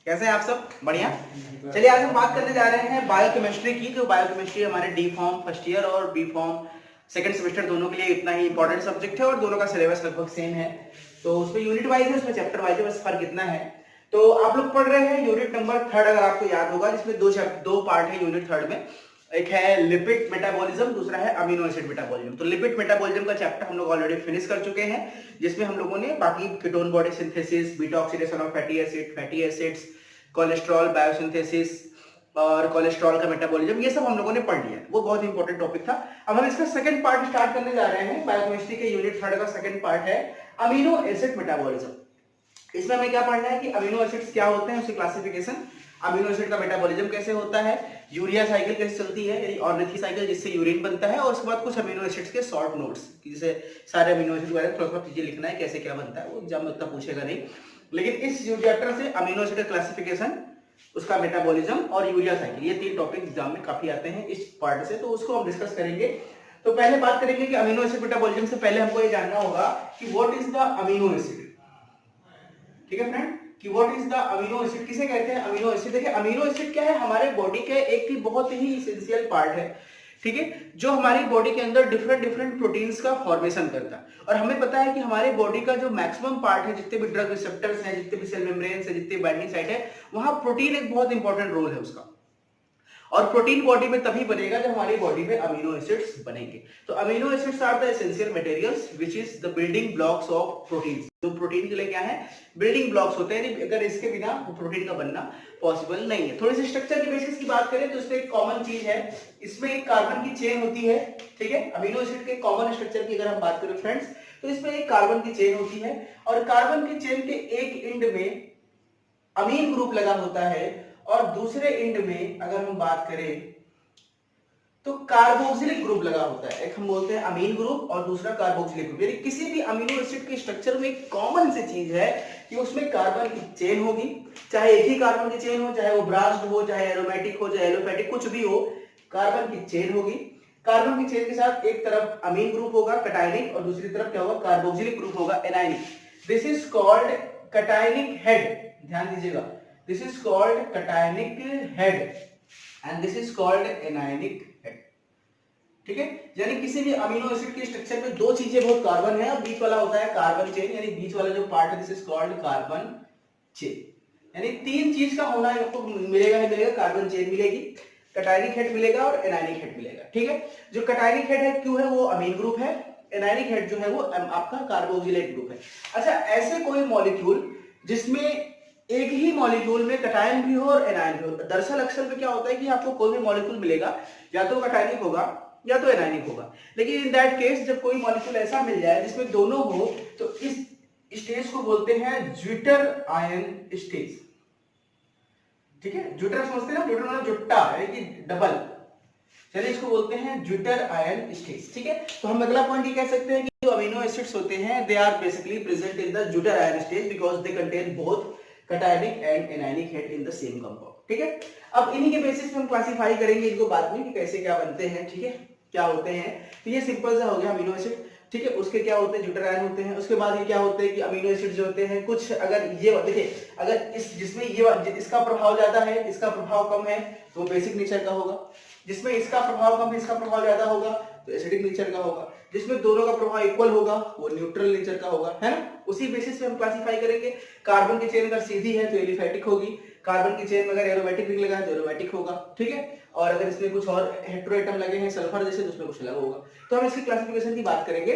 कैसे हैं आप सब? बढ़िया। चलिए आज हम बात करने जा रहे हैं बायोकेमिस्ट्री की। जो बायोकेमिस्ट्री हमारे डी फॉर्म फर्स्ट ईयर और बी फॉर्म सेकंड सेमेस्टर दोनों के लिए इतना ही इंपॉर्टेंट सब्जेक्ट है और दोनों का सिलेबस लगभग सेम है। तो उसमें यूनिट वाइज है, उसमें चैप्टर वाइज है, बस फर्क इतना है। तो आप लोग पढ़ रहे हैं यूनिट नंबर 3 अगर आपको याद होगा, जिसमें दो पार्ट है यूनिट 3 में। एक है लिपिड मेटाबॉलिज्म, दूसरा है अमीनो एसिड मेटाबॉलिज्म। तो लिपिड मेटाबॉलिज्म का चैप्टर हम लोग ऑलरेडी फिनिश कर चुके हैं, जिसमें हम लोगों ने बाकी ketone body synthesis, beta oxidation of fatty acids, cholesterol biosynthesis और कोलेस्ट्रॉल का मेटाबॉलिज्म, ये सब हम लोगों ने पढ़ लिया। वो बहुत इंपॉर्टेंट टॉपिक था। अब हम इसका सेकंड पार्ट स्टार्ट करने जा रहे हैं। बायोकेमिस्ट्री के यूनिट 3 का सेकंड पार्ट है अमीनो एसिड मेटाबॉलिज्म। इसमें हमें क्या पढ़ना है कि अमीनो एसिड्स क्या होते हैं, उसकी क्लासिफिकेशन, अमीनो एसिड का मेटाबॉलिज्म कैसे होता है, यूरिया साइकिल कैसे चलती है यानी ऑर्निथी साइकिल जिससे यूरिन बनता है, और उसके बाद कुछ अमीनो एसिड्स के शॉर्ट नोट्स, जैसे सारे अमीनो एसिड वगैरह थोड़ा थोड़ा चीजें लिखना है कैसे क्या बनता है, वो एग्जाम में उतना पूछेगा नहीं। लेकिन इस चैप्टर से अमीनो एसिड का क्लासिफिकेशन, उसका मेटाबॉलिज्म और यूरिया साइकिल, ये 3 टॉपिक एग्जाम में काफी आते हैं इस पार्ट से, तो उसको हम डिस्कस करेंगे। तो पहले बात करेंगे कि अमीनो एसिड मेटाबॉलिज्म से पहले हमको ये जानना होगा कि what is the amino acid. ठीक है फ्रेंड, कि what is the amino acid, किसे कहते हैं अमीनो एसिड। देखिए अमीनो एसिड क्या है, हमारे बॉडी के एक बहुत ही एसेंशियल पार्ट है, ठीक है, जो हमारी बॉडी के अंदर डिफरेंट डिफरेंट प्रोटीन्स का फॉर्मेशन करता है। और हमें पता है कि हमारे बॉडी का जो मैक्सिमम पार्ट है, जितने भी ड्रग रिसेप्टर्स हैं, जितने भी सेल मेम्ब्रेन्स है, जितने बाइंडिंग साइट है, वहां प्रोटीन एक बहुत इंपॉर्टेंट रोल है उसका। और प्रोटीन बॉडी में तभी बनेगा जब हमारी बॉडी में अमीनो एसिड्स बनेंगे। तो amino acids are the essential materials which is the building blocks of protein. जो प्रोटीन के लिए क्या है, बिल्डिंग ब्लॉक्स होते हैं, अगर इसके बिना प्रोटीन का बनना पॉसिबल नहीं है। थोड़ी सी स्ट्रक्चर की बेसिस की बात करें तो इसमें एक कॉमन चीज है, इसमें एक कार्बन की चेन होती है, ठीक है। अमीनो एसिड के कॉमन स्ट्रक्चर की अगर हम बात करें फ्रेंड्स, तो इसमें एक कार्बन की चेन होती है, और कार्बन की चेन के एक एंड में अमीन ग्रुप लगा होता है, और दूसरे एंड में अगर हम बात करें तो कार्बोक्सिलिक ग्रुप लगा होता है। एक हम बोलते हैं अमीन ग्रुप और दूसरा कार्बोक्सिलिक ग्रुप। यानी किसी भी अमीनो एसिड के स्ट्रक्चर में एक कॉमन सी चीज है कि उसमें कार्बन की चेन होगी, चाहे एक ही कार्बन की चेन हो, चाहे वो ब्रांच्ड हो, चाहे एरोमेटिक हो, चाहे एलोफेटिक, कुछ भी हो, कार्बन की चेन होगी। कार्बन की चेन के साथ एक तरफ अमीन ग्रुप होगा कैटायनिक, और दूसरी तरफ क्या होगा, कार्बोक्सिलिक ग्रुप होगा anionic. This is called cationic head, ध्यान दीजिएगा, this is called cationic head and this is called anionic head, ठीक है। यानी किसी भी अमीनो एसिड के स्ट्रक्चर में दो चीजें बहुत कार्बन है, और बीच वाला होता है कार्बन चेन, यानी बीच वाला जो पार्ट है this is called carbon chain. यानी 3 चीज का होना आपको मिलेगा ही मिलेगा, कार्बन चेन मिलेगी, कैटायनिक हेड मिलेगा और एनायनिक हेड मिलेगा, ठीक है। जो कैटायनिक हेड है क्यों है, वो अमीन ग्रुप है, एनायनिक हेड जो है वो आपका कार्बोक्सिलेट ग्रुप है। अच्छा, ऐसे कोई मॉलिक्यूल जिसमें एक ही मॉलिक्यूल में कैटायन भी हो और एनायन भी हो। दरअसल अक्सर में क्या होता है कि आपको कोई भी मॉलिक्यूल मिलेगा, या तो कैटायनिक होगा या तो एनायनिक होगा, लेकिन इन दैट केस जब कोई मॉलिक्यूल ऐसा मिल जाए जिसमें दोनों हो, तो इस स्टेज को बोलते हैं ज्विटर आयन स्टेज, ठीक है। ज्विटर समझते हैं ना, ज्विटर मतलब जुट्टा है कि डबल, चलिए इसको बोलते हैं ज्विटर आयन स्टेज, ठीक है। तो हम अगला पॉइंट ये कह सकते हैं कि जो अमीनो एसिड्स होते हैं they are basically present in the zwitterion stage because they contain both cationic and anionic head in the same compound, ठीक है। अब इन्हीं के बेसिस पे हम क्लासिफाई करेंगे इनको बाद में कि कैसे क्या बनते हैं, ठीक है, क्या होते हैं। तो ये सिंपल सा हो गया अमीनो एसिड, ठीक है। उसके क्या होते हैं, ज्विटर आयन होते हैं। उसके बाद ये क्या होते हैं कि अमीनो एसिड जो होते हैं कुछ, अगर ये देखिए, अगर इस जिसमें ये इसका प्रभाव ज्यादा है, इसका प्रभाव कम है, तो बेसिक नेचर का होगा। जिसमें इसका प्रभाव कम है, इसका प्रभाव ज्यादा होगा, तो एसिडिक नेचर का होगा। जिसमें दोनों का प्रभाव इक्वल होगा, वो न्यूट्रल नेचर का होगा, है ना। उसी बेसिस पे हम क्लासिफाई करेंगे। कार्बन की चेन अगर सीधी है तो एलिफेटिक होगी, कार्बन की चेन में अगर एरोमेटिक रिंग लगा है तो एरोमेटिक होगा, ठीक है। और अगर इसमें कुछ और हेटेरोएटम लगे हैं सल्फर जैसे, तो उसमें कुछ अलग होगा। तो हम इसकी क्लासिफिकेशन की बात करेंगे।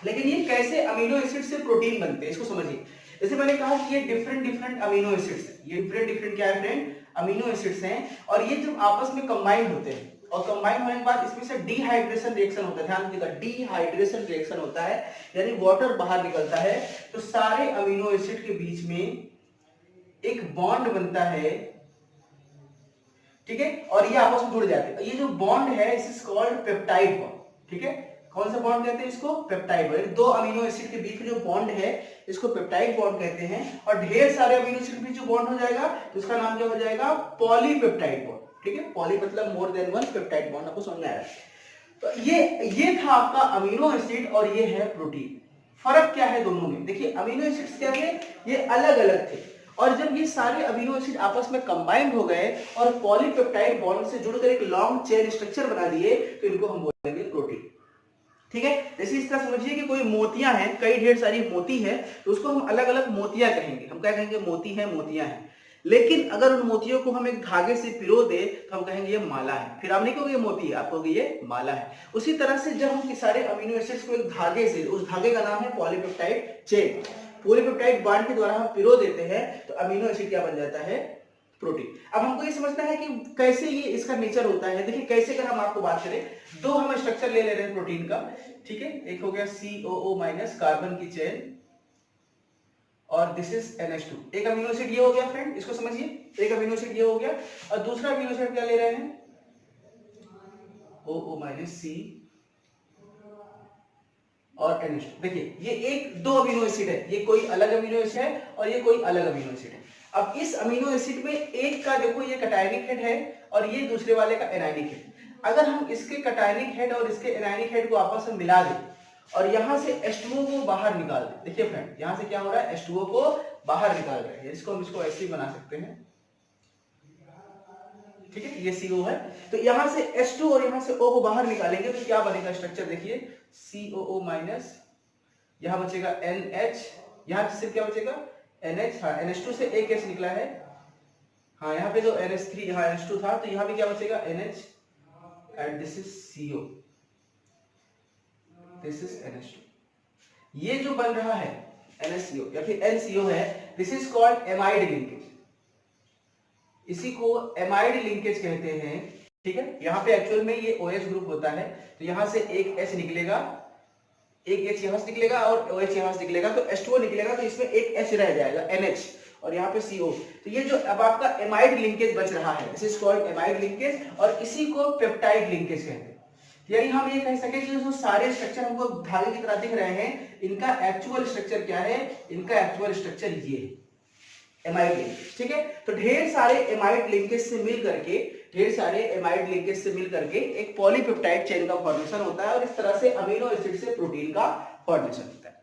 लेकिन ये कैसे अमीनो एसिड से प्रोटीन बनते हैं इसको समझिए। जैसे मैंने कहा कि ये डिफरेंट डिफरेंट अमीनो एसिड्स हैं, ये डिफरेंट डिफरेंट क्या है फ्रेंड, अमीनो एसिड्स हैं, और ये जब आपस में कंबाइंड होते हैं, और कंबाइन होने के बाद इसमें से डिहाइड्रेशन रिएक्शन होता है, ध्यान दीजिएगा, डिहाइड्रेशन रिएक्शन होता है, यानी वाटर बाहर निकलता है, तो सारे अमीनो एसिड के बीच में एक बॉन्ड बनता है, ठीक है, और ये आपस में जुड़ जाते हैं। ये जो बॉन्ड है इस इज कॉल्ड पेप्टाइड बॉन्ड, ठीक है। कौन सा बॉन्ड कहते हैं इसको, पेप्टाइड बॉन्ड। दो अमीनो एसिड के बीच में जो बॉन्ड है इसको पेप्टाइड बॉन्ड कहते हैं। और ढेर सारे अमीनो एसिड के बीच जो बॉन्ड हो जाएगा तो उसका नाम क्या हो जाएगा, पॉलीपेप्टाइड बॉन्ड, ठीक है। पॉली मतलब more than one, peptide bond आपको समझ में आ रहा है। तो ये था आपका अमीनो एसिड और ये है प्रोटीन। फर्क क्या है दोनों में, देखिए अमीनो एसिड्स क्या थे, ये अलग अलग थे, और जब ये सारे अमीनो एसिड आपस में कंबाइंड हो गए और पॉलीपेप्टाइड बॉन्ड से जुड़कर एक लॉन्ग चेन स्ट्रक्चर बना दिए तो इनको हम बोलेंगे प्रोटीन। ठीक है, जैसे इस तरह समझिए कि कोई मोतियां हैं, कई ढेर सारी मोती है, तो उसको हम अलग अलग मोतियां कहेंगे। हम क्या कहेंगे? मोती है, मोतियां हैं। लेकिन अगर उन मोतियों को हम एक धागे से पिरो दे तो हम कहेंगे ये माला है। फिर आप नहीं कहोगे ये मोती है, आप कहोगे ये माला है। उसी तरह से जब हम सारे अमीनो एसिड्स को एक धागे से, उस धागे का नाम है पॉलीपेप्टाइड चेन, पॉलीपेप्टाइड बॉन्ड के द्वारा हम पिरो देते हैं तो अमीनो एसिड क्या बन जाता है? प्रोटीन। अब हमको ये समझना है कि कैसे ये इसका नेचर होता है। देखिए कैसे, अगर हम आपको बात करें, दो हम स्ट्रक्चर ले रहे हैं प्रोटीन का। ठीक है, एक हो गया COO माइनस, कार्बन की चेन, और दिस इज NH2। एक अमीनो एसिड ये हो गया फ्रेंड, इसको समझिए, एक अमीनो एसिड ये हो गया, और दूसरा अमीनो एसिड क्या ले रहे हैं? OO माइनस C और NH2। देखिए ये एक दो अमीनो एसिड है, ये कोई अलग अमीनो एसिड है और ये कोई अलग अमीनो एसिड है। अब इस अमीनो एसिड में एक का देखो ये कैटायनिक हेड है और ये दूसरे वाले का एनायनिक हेड। अगर हम इसके कैटायनिक हेड और इसके एनायनिक हेड को आपस में मिला दें और यहां से H2O को बाहर निकाल दें, देखिए फ्रेंड यहां से क्या हो रहा है? H2O को बाहर निकाल रहे हैं। इसको हम इसको ऐसे ही बना सकते हैं। ठीक है, ये CO है, तो यहां से H2 और यहां से O को बाहर निकालेंगे तो क्या बनेगा स्ट्रक्चर? देखिए COO माइनस, यहां बचेगा NH, यहां से क्या बचेगा? NH। हाँ, NH2 से एक H निकला है। हाँ, यहाँ पे तो NH3, यहाँ NH2 था, तो यहाँ पे क्या बचेगा? NH, and this is CO, this is NH2। ये जो बन रहा है NaCO या फिर NCO है, this is called amide linkage. इसी को एमाइड लिंकेज कहते हैं। ठीक है, यहाँ पे एक्चुअल में ये OH ग्रुप होता है, तो यहाँ से एक H निकलेगा, एक H यहाँ से निकलेगा और OH यहाँ से निकलेगा, तो H2O निकलेगा, तो इसमें एक H रह जाएगा NH, और यहाँ पे CO। तो ये जो अब आपका एमाइड लिंकेज बच रहा है, this is called amide linkage, और इसी को पेप्टाइड लिंकेज कहते हैं। यानी हम ये कह सके कि जो सारे स्ट्रक्चर हमको धागे की तरह दिख रहे हैं, इनका एक्चुअल स्ट्रक्चर क्या है? इनका एक्चुअल स्ट्रक्चर ये है, एमाइड लिंकेज। ठीक है, तो ढेर सारे एमाइड लिंकेज से मिल करके, ढेर सारे एमाइड लिंकेज से मिल करके एक पॉलीपेप्टाइड चेन का फॉर्मेशन होता है, और इस तरह से अमीनो एसिड से प्रोटीन का फॉर्मेशन होता है।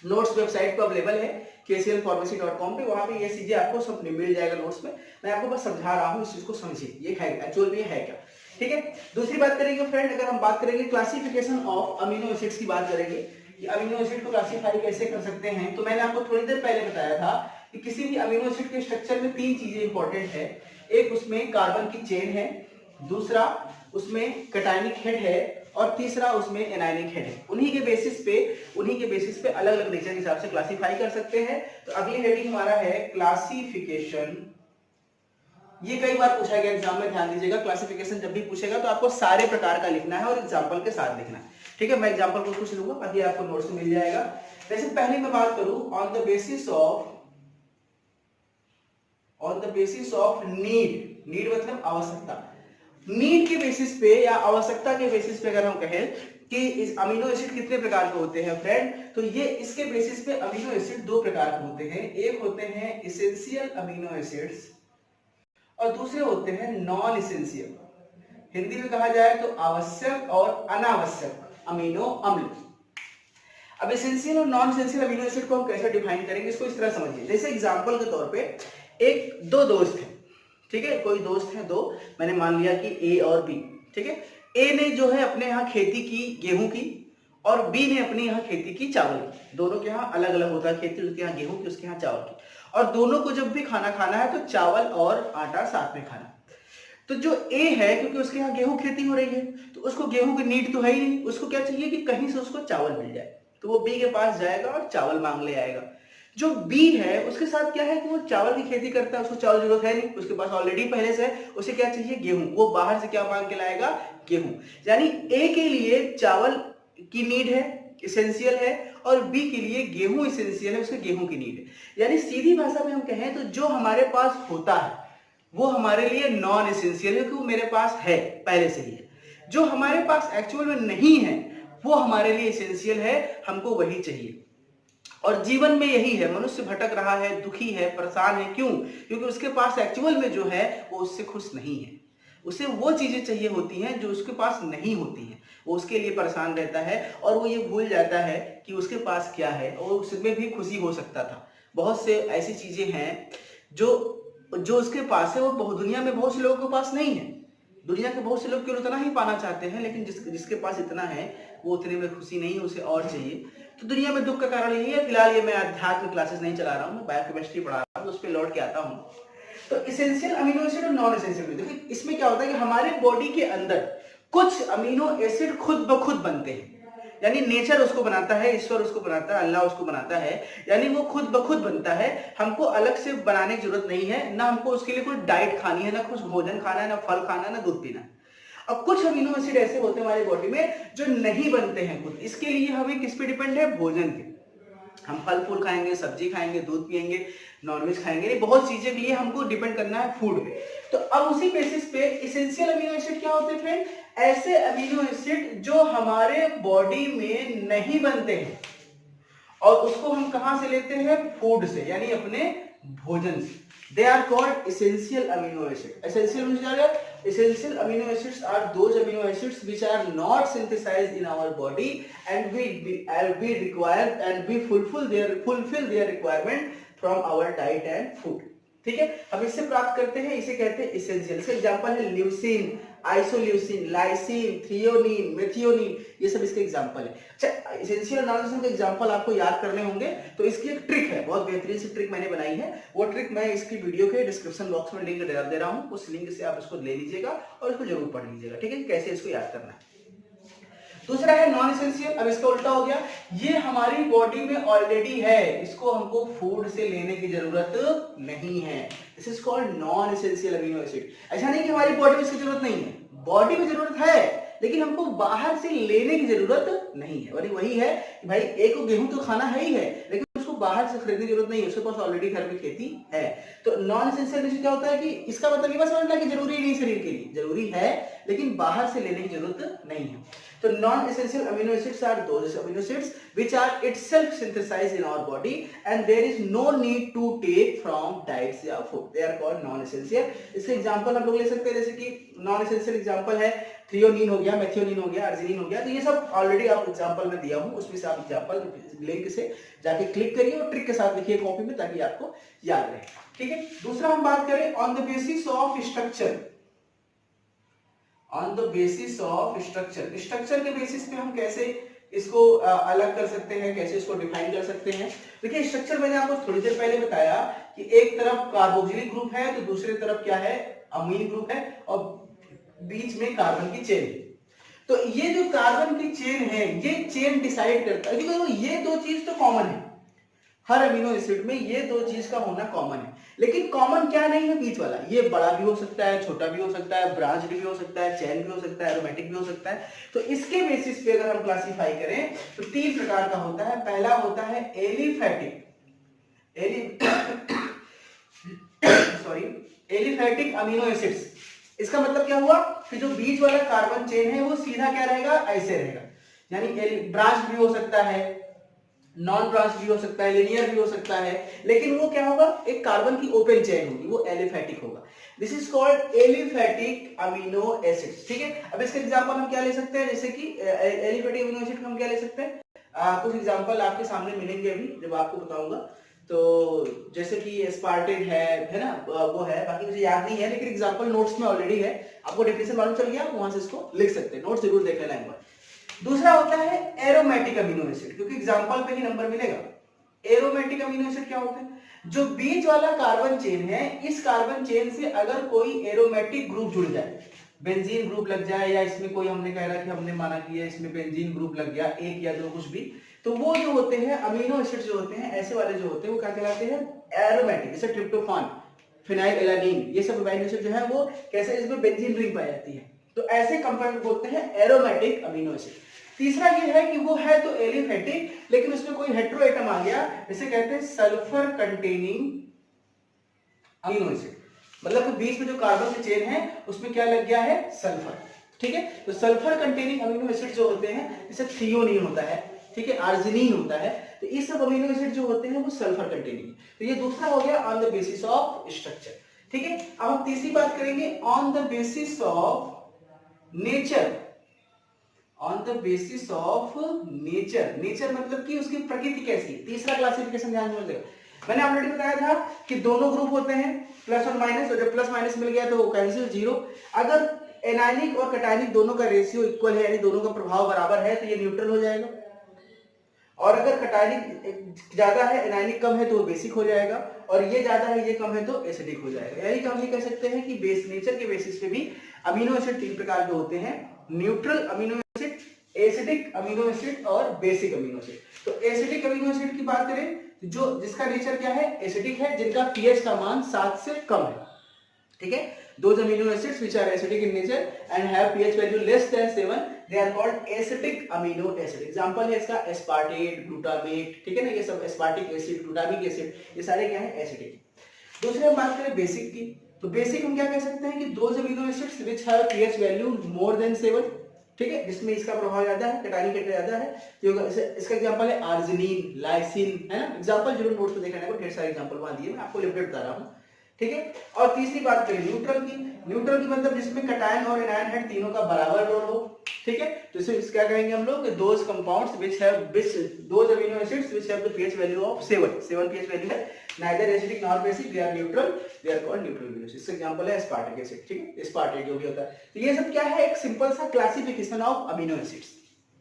नोट्स वेबसाइट पर अवेलेबल है kclpharmacy.com पे, वहां पे ये चीजें आपको सब मिल जाएगा नोट्स में। मैं आपको बस समझा रहा हूँ, इस चीज को समझिए ये है एक्चुअल में है क्या। ठीक है, दूसरी बात करेंगे फ्रेंड, अगर हम बात करेंगे क्लासिफिकेशन ऑफ अमीनो एसिड्स की बात करेंगे कि अमीनो एसिड को क्लासिफाई कैसे कर सकते हैं, तो मैंने आपको थोड़ी देर पहले बताया था कि किसी भी अमीनो एसिड के स्ट्रक्चर में तीन चीजें इंपॉर्टेंट है। एक उसमें कार्बन की चेन है, दूसरा उसमें कैटायनिक हेड है, और तीसरा उसमें एनायनिक हेड है। उन्हीं के बेसिस पे अलग अलग नेचर के हिसाब से क्लासिफाई कर सकते हैं। तो अगली हेडिंग हमारा है क्लासिफिकेशन। ये कई बार पूछा गया एग्जाम में, ध्यान दीजिएगा, क्लासिफिकेशन जब भी पूछेगा तो आपको सारे प्रकार का लिखना है और एग्जाम्पल के साथ लिखना है। ठीक है, मैं एग्जाम्पल को कुछ लूंगा, बाकी आपको नोट्स में मिल जाएगा। जैसे पहले मैं बात करूं on the basis of need मतलब आवश्यकता। नीड के बेसिस पे या आवश्यकता के बेसिस पे अगर हम कहें कि इस अमीनो एसिड कितने प्रकार के होते हैं फ्रेंड, तो ये इसके बेसिस पे अमीनो एसिड दो प्रकार के होते हैं। एक होते हैं इसेंशियल अमीनो एसिड्स और दूसरे होते हैं नॉन इसेंशियल। हिंदी में कहा जाए तो आवश्यक और अनावश्यक अमीनो अम्ल। अब इसेंशियल और नॉन इसेंशियल अमीनो एसिड को हम कैसे डिफाइन करेंगे, इसको इस तरह समझिए। जैसे एग्जांपल के तौर पे दो दोस्त हैं, ठीक है, कोई दोस्त हैं दो, मैंने मान लिया कि ए और बी। ठीक है, ए ने जो है अपने यहाँ खेती की गेहूं की और बी ने अपने यहाँ खेती की चावल की। दोनों के यहाँ अलग अलग होता है खेती, उसके यहाँ गेहूं की, उसके यहाँ चावल की। और दोनों को जब भी खाना खाना है तो चावल और आटा साथ में खाना। तो जो ए है, क्योंकि उसके यहाँ गेहूं खेती हो रही है तो उसको गेहूं की नीड तो है ही नहीं, उसको क्या चाहिए कि कहीं से उसको चावल मिल जाए, तो वो बी के पास जाएगा और चावल मांग ले आएगा। जो बी है उसके साथ क्या है कि वो चावल की खेती करता है, उसको चावल की जरूरत है नहीं, उसके पास ऑलरेडी पहले से है, उसे क्या चाहिए गेहूं, वो बाहर से क्या मांग के लाएगा, गेहूं। यानी ए के लिए चावल की नीड है, इसेंशियल है, और बी के लिए गेहूं इसेंशियल है, उसके गेहूं की नीड है। यानी सीधी भाषा में हम कहें तो जो हमारे पास होता है वो हमारे लिए नॉन इसेंशियल है, क्योंकि वो मेरे पास है पहले से ही है। जो हमारे पास एक्चुअल में नहीं है वो हमारे लिए इसेंशियल है, हमको वही चाहिए। और जीवन में यही है, मनुष्य भटक रहा है, दुखी है, परेशान है, क्यों? क्योंकि उसके पास एक्चुअल में जो है वो उससे खुश नहीं है। उसे वो चीजें चाहिए होती हैं जो उसके पास नहीं होती हैं, वो उसके लिए परेशान रहता है और वो ये भूल जाता है कि उसके पास क्या है और उसमें भी खुशी हो सकता था। बहुत से ऐसी चीजें हैं जो जो उसके पास है, वो बहुत दुनिया में बहुत से लोगों के पास नहीं है। दुनिया के बहुत से लोग केवल उतना ही पाना चाहते हैं, लेकिन जिसके पास इतना है वो उतने में खुशी नहीं, उसे और चाहिए। तो दुनिया में दुख का कारण यही है। फिलहाल ये मैं अध्यात्म क्लासेस नहीं चला रहा हूँ, मैं बायोकेमिस्ट्री पढ़ा रहा हूँ, तो उस पर लौट के आता हूँ। तो इसेंशियल अमीनो एसिड और नॉन इसेंशियल, देखिए इसमें क्या होता है कि हमारे बॉडी के अंदर कुछ अमीनो एसिड खुद ब खुद बनते हैं, यानी नेचर उसको बनाता है, ईश्वर उसको बनाता है, अल्लाह उसको बनाता है, यानी वो खुद ब खुद बनता है। हमको अलग से बनाने की जरूरत नहीं है, ना हमको उसके लिए कोई डाइट खानी है, ना कुछ भोजन खाना है, ना फल खाना है, ना दूध पीना है। अब कुछ अमीनो एसिड ऐसे होते हैं हमारी बॉडी में जो नहीं बनते हैं खुद, इसके लिए हमें किस पे डिपेंड है? भोजन के। हम फल फूल खाएंगे, सब्जी खाएंगे, दूध पिएंगे, नॉनवेज खाएंगे, बहुत चीजें के लिए हमको डिपेंड करना है फूड पे। तो अब उसी बेसिस पे इसेंशियल अमीनो एसिड क्या होते हैं फ्रेंड? ऐसे अमीनो एसिड जो हमारे बॉडी में नहीं बनते हैं और उसको हम कहां से लेते हैं? फूड से, यानी अपने भोजन से। They are called essential amino acid. Essential means क्या है? Essential amino acids are those amino acids which are not synthesized in our body and we require and we fulfill their requirement from our diet and food. ठीक है, हम इससे प्राप्त करते हैं, इसे कहते हैं इसेंशियल। इसका एग्जांपल है leucine, isoleucine, lysine, threonine, methionine, ये सब इसके एग्जांपल है। अच्छा, इसेंशियल और नॉन इसेंशियल के एग्जांपल आपको याद करने होंगे, तो इसकी एक ट्रिक है, बहुत बेहतरीन सी ट्रिक मैंने बनाई है। वो ट्रिक मैं इसकी वीडियो के डिस्क्रिप्शन बॉक्स में लिंक डाल दे रहा हूँ, उस लिंक से आप इसको ले लीजिएगा और इसको जरूर पढ़ लीजिएगा। ठीक है, कैसे इसको याद करना है। दूसरा है नॉन एसेंशियल। अब इसका उल्टा हो गया, ये हमारी बॉडी में ऑलरेडी है, इसको हमको फूड से लेने की जरूरत नहीं है। This is called non essential amino acid. ऐसा नहीं कि हमारी बॉडी में इसकी जरूरत नहीं है, बॉडी में जरूरत है, लेकिन हमको बाहर से लेने की जरूरत नहीं है। वही है कि भाई एक को गेहूं तो खाना है ही है, लेकिन उसको बाहर से खरीदने की जरूरत नहीं है, उसके पास ऑलरेडी घर में खेती है। तो नॉन एसेंशियल में क्या होता है कि इसका मतलब ये मत समझना कि जरूरी नहीं शरीर के लिए, जरूरी है लेकिन बाहर से लेने की जरूरत नहीं है। तो non essential amino acids are those amino acids which are itself synthesized in our body and there is no need to take from diets या food, they are called non essential. इसके एग्जांपल हम लोग ले सकते हैं, जैसे कि non essential example है थ्रियोनिन हो गया, मेथियोनिन हो गया, अर्जिनिन हो गया। तो ये सब ऑलरेडी आप एग्जांपल में दिया हूं, उसमें से आप एग्जांपल लिंक से जाके क्लिक करिए और ट्रिक के साथ लिखिए कॉपी में, ताकि आपको याद रहे। ठीक है, दूसरा हम बात करें on the basis of structure. On the basis of structure, structure के बेसिस पे हम कैसे इसको अलग कर सकते हैं, कैसे इसको डिफाइन कर सकते हैं। देखिए स्ट्रक्चर मैंने आपको थोड़ी देर पहले बताया कि एक तरफ कार्बोक्सिलिक ग्रुप है, तो दूसरी तरफ क्या है? अमीन ग्रुप है, और बीच में कार्बन की चेन। तो ये जो कार्बन की चेन है, ये चेन डिसाइड करता है, क्योंकि ये दो चीज तो कॉमन है हर अमीनो एसिड में, ये दो चीज का होना कॉमन है, लेकिन कॉमन क्या नहीं है? बीच वाला। ये बड़ा भी हो सकता है, छोटा भी हो सकता है, ब्रांच भी हो सकता है, चेन भी हो सकता है, एरोमेटिक भी हो सकता है। तो इसके बेसिस पे अगर हम क्लासिफाई करें तो तीन प्रकार का होता है। पहला होता है एलिफैटिक, एलिफैटिक अमीनो एसिड्स। इसका मतलब क्या हुआ कि जो बीच वाला कार्बन चेन है वो सीधा क्या रहेगा? ऐसे रहेगा, यानी ब्रांच भी हो सकता है, नॉन ब्रांच भी हो सकता है, लिनियर भी हो सकता है, लेकिन वो क्या होगा? एक कार्बन की ओपन चेन होगी, वो एलिफैटिक होगा। This is called aliphatic amino acids. ठीक है, अब इसके एग्जांपल हम क्या ले सकते हैं? जैसे कि एलिफैटिक अमीनो एसिड हम क्या ले सकते हैं? कुछ एग्जांपल आपके सामने मिलेंगे अभी जब आपको बताऊंगा। तो जैसे कि एस्पार्टेट है ना, वो है, बाकी मुझे याद नहीं है, लेकिन एग्जांपल नोट्स में ऑलरेडी है, आपको डेफिनेशन मालूम चल गया, वहां से इसको लिख सकते हैं, नोट्स जरूर देख लेना एक बार। दूसरा होता है एरोमेटिक अमीनो एसिड, क्योंकि एग्जांपल पे ही नंबर मिलेगा। एरोमेटिक अमीनो एसिड क्या होते हैं? जो बीच वाला कार्बन चेन है, इस कार्बन चेन से अगर कोई एरोमेटिक ग्रुप जुड़ जाए, बेंजीन ग्रुप लग जाए, या इसमें कोई हमने कह रहा कि हमने माना कि इसमें बेंजीन ग्रुप लग गया, एक या दो कुछ भी, तो वो जो होते हैं अमीनो एसिड जो होते हैं, ऐसे वाले जो होते हैं, वो क्या कहलाते हैं? एरोमेटिक। जैसे ट्रिप्टोफान, फिनाइलएलानिन, ये सब अमीनो एसिड जो है वो कैसे, इसमें बेंजीन रिंग पाई जाती है, तो ऐसे कंपाउंड बोलते हैं एरोमेटिक अमीनो एसिड। तीसरा ये है कि वो है तो एलिफैटिक, लेकिन उसमें कोई हेटेरो एटम आ गया, इसे कहते हैं सल्फर कंटेनिंग अमीनो एसिड। मतलब कि बीच में जो कार्बन की चेन है उसमें क्या लग गया है? सल्फर। ठीक है, तो सल्फर कंटेनिंग अमीनो एसिड जो होते हैं, जैसे थ्रियोनिन होता है, ठीक है, अर्जिनिन होता है, तो ये सब अमीनो एसिड जो होते हैं वो सल्फर कंटेनिंग। तो ये दूसरा हो गया on the basis of structure. ठीक है, अब हम तीसरी बात करेंगे on the basis of nature. On the basis of nature, nature मतलब कि उसकी प्रकृति कैसी है। तीसरा क्लासिफिकेशन ध्यान में रखिएगा, मैंने ऑलरेडी बताया था कि दोनों ग्रुप होते हैं प्लस और माइनस, और जब प्लस माइनस मिल गया तो वो कैंसिल, जीरो। अगर एनायनिक और कैटायनिक दोनों का रेशियो इक्वल है, यानी दोनों का प्रभाव बराबर है, तो ये न्यूट्रल हो जाएगा। और अगर कैटायनिक ज्यादा है, एनायनिक कम है, तो वो बेसिक हो जाएगा, और ये ज्यादा है, ये कम है, तो एसिडिक हो जाएगा। यानी कि हम ये कह सकते हैं कि बेस नेचर के बेसिस पे भी अमीनो एसिड 3 प्रकार के होते हैं, neutral amino acid, acidic amino acid और बेसिक अमीनो एसिड। तो एसिडिक अमीनो एसिड की बात करें, जो जिसका नेचर क्या है, एसिडिक है, जिनका पीएच का मान 7 से कम है, ठीक है। Those amino acids which are acidic in nature and have pH value less than 7, they are called acidic amino acid. Example है इसका aspartate, glutamate, ठीक है ना, ये सब aspartic acid, glutamic acid, ये सारे क्या है, acidic। दूसरे हम बात करें बेसिक की, तो बेसिक हम क्या कह सकते हैं कि those amino acids which have pH value more than 7, ठीक है, जिसमें इसका प्रभाव ज्यादा है, कैटायनिक ज्यादा है, तो इसका एग्जांपल है आर्जिनिन, लाइसिन, है ना। एग्जांपल जरूर नोट्स में देखना है, ढेर सारे एग्जांपल वहां दिए, मैं आपको लिमिटेड बता रहा हूं, ठीक है। और तीसरी बात करें न्यूट्रल की, न्यूट्रल की मतलब जिसमें कैटायन और एनायन हेड तीनों का बराबर रोल हो, ठीक है। तो इसे क्या कहेंगे हम लोग, those compounds which have those amino acids which have the pH value of 7 pH value है, neither acidic nor basic, they are neutral, they are called neutral amino acids. Example है एस्पार्टिक एसिड, ठीक है, aspartate जो भी होता है। तो ये सब क्या है, एक सिंपल सा क्लासिफिकेशन ऑफ अमीनो एसिड्स,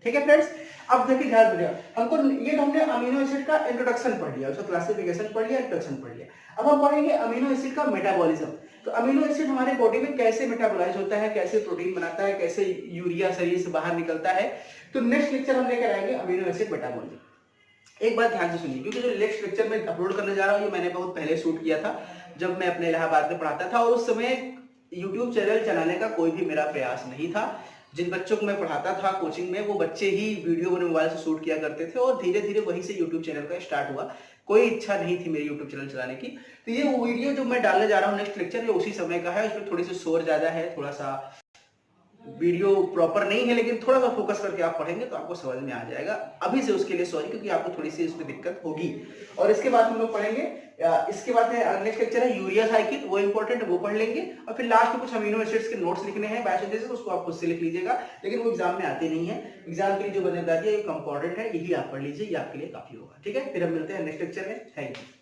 ठीक है फ्रेंड्स। अब देखिए ध्यान दिया, हमको ये हमने अमीनो एसिड का इंट्रोडक्शन पढ़ लिया, उसका क्लासिफिकेशन पढ़ लिया, इंट्रोडक्शन पढ़ लिया। अब हम पढ़ेंगे अमीनो एसिड का मेटाबॉलिज्म। तो अमीनो एसिड हमारे बॉडी में कैसे मेटाबोलाइज होता है, कैसे प्रोटीन बनाता है, कैसे यूरिया शरीर से बाहर निकलता है, तो नेक्स्ट लेक्चर हम लेकर आएंगे अमीनो एसिड मेटाबॉलिज्म। एक बात ध्यान से सुनिए, क्योंकि जो नेक्स्ट लेक्चर में अपलोड करने जा रहा हूँ ये मैंने बहुत पहले शूट किया था, जब मैं अपने इलाहाबाद में पढ़ाता था, और उस समय यूट्यूब चैनल चलाने का कोई भी मेरा प्रयास नहीं था। जिन बच्चों को मैं पढ़ाता था कोचिंग में, वो बच्चे ही वीडियो मैंने मोबाइल से शूट किया करते थे, और धीरे धीरे वहीं से यूट्यूब चैनल का स्टार्ट हुआ। कोई इच्छा नहीं थी मेरी यूट्यूब चैनल चलाने की। तो ये वीडियो जो मैं डालने जा रहा हूँ नेक्स्ट लेक्चर, ये उसी समय का है। उसमें थोड़ी सी शोर ज्यादा है, थोड़ा सा वीडियो प्रॉपर नहीं है, लेकिन थोड़ा सा फोकस करके आप पढ़ेंगे तो आपको समझ में आ जाएगा। अभी से उसके लिए सॉरी, क्योंकि आपको थोड़ी सी इसमें दिक्कत होगी। और इसके बाद हम लोग पढ़ेंगे, इसके बाद नेक्स्ट लेक्चर है यूरिया साइकिल, वो इंपॉर्टेंट है, वो पढ़ लेंगे। और फिर लास्ट में कुछ अमीनो एसिड्स के नोट्स लिखने हैं बायोसिंथेसिस, उसको आप खुद से लिख लीजिएगा, लेकिन वो एग्जाम में आते नहीं है। एग्जाम के लिए जो मैंने बता दिया ये इंपॉर्टेंट है, यही आप पढ़ लीजिए, ये आपके लिए काफी होगा, ठीक है। फिर हम मिलते हैं नेक्स्ट लेक्चर में, थैंक यू।